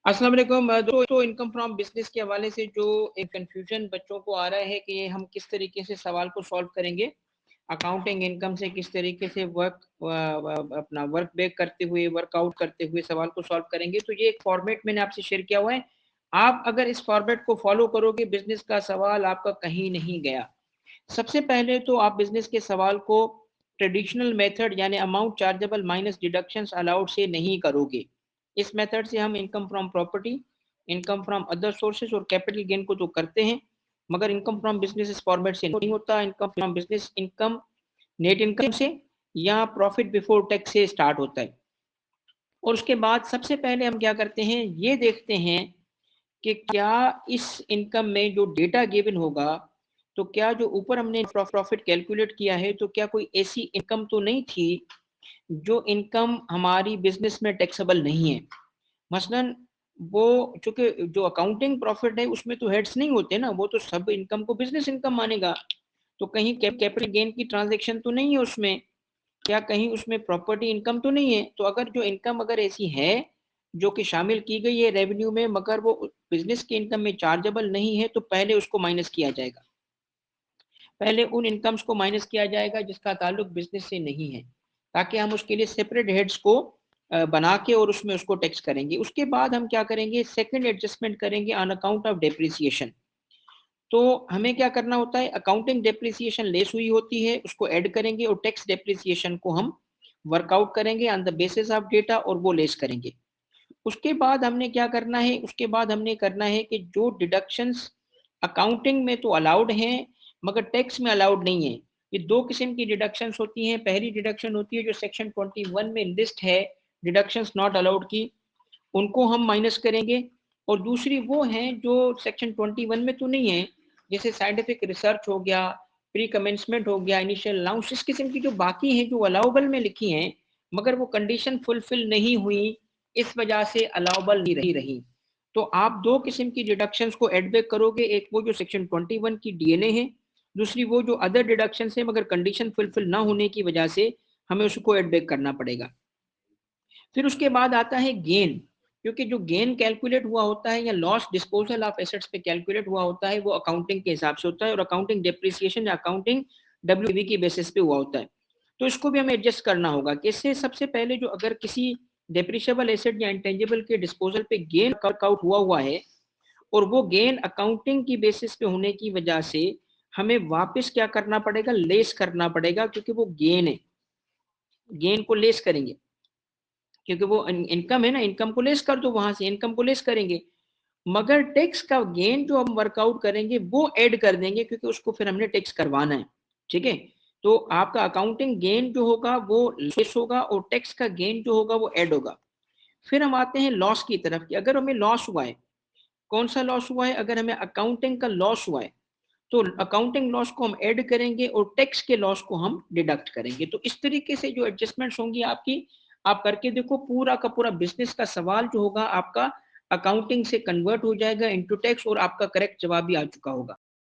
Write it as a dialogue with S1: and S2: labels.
S1: अस्सलाम वालेकुम दोस्तों, इनकम फ्रॉम बिजनेस के हवाले से जो एक कन्फ्यूजन बच्चों को आ रहा है कि ये हम किस तरीके से सवाल को सॉल्व करेंगे। अकाउंटिंग इनकम से किस तरीके से अपना वर्क बैक करते हुए, वर्कआउट करते हुए सवाल को सॉल्व करेंगे। तो ये एक फॉर्मेट मैंने आपसे शेयर किया हुआ है। आप अगर इस फॉर्मेट को फॉलो करोगे, बिजनेस का सवाल आपका कहीं नहीं गया। सबसे पहले तो आप बिजनेस के सवाल को ट्रेडिशनल मेथड यानी amount chargeable minus deductions allowed से नहीं करोगे। इस मेथड से हम income from property, income from other sources और कैपिटल गेन को तो करते हैं, मगर इनकम फ्रॉम बिजनेस इस फॉर्मेट से नहीं होता। Income from business income net income से या प्रॉफिट बिफोर टैक्स से स्टार्ट होता है। और उसके बाद सबसे पहले हम क्या करते हैं, ये देखते हैं कि क्या इस इनकम में जो डेटा गिवन होगा, तो क्या जो ऊपर हमने प्रॉफिट कैलकुलेट किया है, तो क्या कोई ऐसी इनकम तो नहीं थी जो इनकम हमारी बिजनेस में टैक्सेबल नहीं है। मसलन वो, चूंकि जो अकाउंटिंग प्रॉफिट है उसमें तो हेड्स नहीं होते ना, वो तो सब इनकम को बिजनेस इनकम मानेगा। तो कहीं कैपिटल गेन की ट्रांजेक्शन तो नहीं है उसमें, क्या कहीं उसमें प्रॉपर्टी इनकम तो नहीं है। तो अगर जो इनकम अगर ऐसी है जो कि शामिल की गई है रेवेन्यू में, मगर वो बिजनेस की इनकम में चार्जेबल नहीं है, तो पहले उसको माइनस किया जाएगा। पहले उन इनकम्स को माइनस किया जाएगा जिसका ताल्लुक बिजनेस से नहीं है, ताकि हम उसके लिए सेपरेट हेड्स को बना के और उसमें उसको टैक्स करेंगे। उसके बाद हम क्या करेंगे, सेकंड एडजस्टमेंट करेंगे ऑन अकाउंट ऑफ डेप्रिसिएशन। तो हमें क्या करना होता है, अकाउंटिंग डेप्रिसिएशन लेस हुई होती है, उसको ऐड करेंगे और टैक्स डेप्रिसिएशन को हम वर्कआउट करेंगे on the basis of data और वो लेस करेंगे। उसके बाद हमने क्या करना है, उसके बाद हमने करना है कि जो डिडक्शंस अकाउंटिंग में तो अलाउड हैं मगर टैक्स में अलाउड नहीं है। ये दो किस्म की डिडक्शंस होती हैं। पहली डिडक्शन होती है जो सेक्शन 21 में लिस्ट है डिडक्शंस नॉट अलाउड की, उनको हम माइनस करेंगे। और दूसरी वो हैं जो सेक्शन 21 में तो नहीं है, जैसे साइंटिफिक रिसर्च हो गया, प्री कमेंसमेंट हो गया, इनिशियल अलाउंस, इस किस्म की जो बाकी हैं जो अलाउबल में लिखी हैं मगर वो कंडीशन फुलफिल नहीं हुई, इस वजह से अलाउबल नहीं रही। तो आप दो किस्म की डिडक्शंस को एड बैक करोगे, एक वो जो सेक्शन 21 की डीएनए है, दूसरी वो जो अदर डिडक्शन है मगर कंडीशन फुलफिल ना होने की वजह से हमें उसको एड बैक करना पड़ेगा। फिर उसके बाद आता है गेन, क्योंकि जो गेन कैलकुलेट हुआ होता है या लॉस डिस्पोजल ऑफ एसेट्स पे कैलकुलेट हुआ होता है वो अकाउंटिंग के हिसाब से होता है और अकाउंटिंग डेप्रिसिएशन या अकाउंटिंग डब्ल्यूबी की बेसिस पे हुआ होता है। तो इसको भी हमें एडजस्ट करना होगा। कैसे, सबसे पहले जो अगर किसी डेप्रिशिएबल एसेट या इंटेंजिबल के डिस्पोजल पे गेन वर्कआउट हुआ है और वो गेन अकाउंटिंग की बेसिस पे होने की वजह से हमें वापस क्या करना पड़ेगा, लेस करना पड़ेगा, क्योंकि वो गेन है, गेन को लेस करेंगे, क्योंकि वो इनकम है ना, इनकम को लेस कर दो, वहां से इनकम को लेस करेंगे। मगर टैक्स का गेन जो हम वर्कआउट करेंगे वो ऐड कर देंगे, क्योंकि उसको फिर हमने टैक्स करवाना है। ठीक है, तो आपका अकाउंटिंग गेन जो होगा वो लेस होगा और टैक्स का गेन जो होगा वो ऐड होगा। फिर हम आते हैं लॉस की तरफ कि अगर हमें लॉस हुआ है, कौन सा लॉस हुआ है, अगर हमें अकाउंटिंग का लॉस हुआ है तो अकाउंटिंग लॉस को हम ऐड करेंगे और टैक्स के लॉस को हम डिडक्ट करेंगे। तो इस तरीके से जो एडजस्टमेंट्स होंगी आपकी, आप करके देखो, पूरा का पूरा बिजनेस का सवाल जो होगा आपका अकाउंटिंग से कन्वर्ट हो जाएगा इनटू टैक्स और आपका करेक्ट जवाब भी आ चुका होगा।